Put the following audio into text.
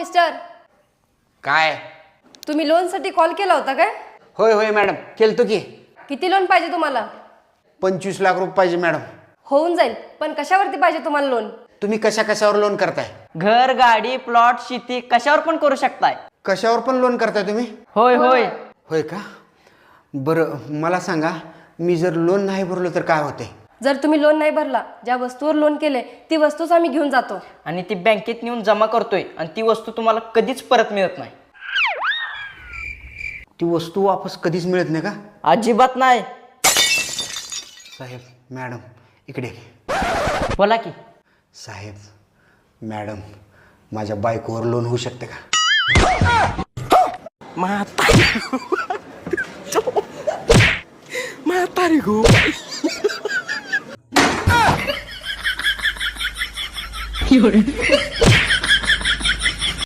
Mister. काय? तुम्ही लोनसाठी कॉल केला होता काय? होय होय मॅडम, केलतो की. किती लोन पाहिजे तुम्हाला? 25 लाख रुपये पाहिजे मॅडम. होऊन जाईल, पण कशावरती पाहिजे तुम्हाला लोन? तुम्ही कशावर लोन करताय? घर, गाडी, प्लॉट, शेती कशावर पण करू शकताय. कशावर पण लोन करताय तुम्ही? होय होय. होय का? बरं मला सांगा, मी जर लोन नाही भरलो तर काय होते? जर तुम्ही लोन नाही भरला, ज्या वस्तूवर लोन केले ती वस्तूच आम्ही घेऊन जातो आणि ती बँकेत नेऊन जमा करतोय आणि ती वस्तू तुम्हाला कधीच परत मिळत नाही. ती वस्तू वापस कधीच मिळत नाही का? अजिबात नाही. साहेब, मॅडम इकडे. बोला की. साहेब, मॅडम, माझ्या बायकोवर लोन होऊ शकते का? म्हातारी गो. Fiore.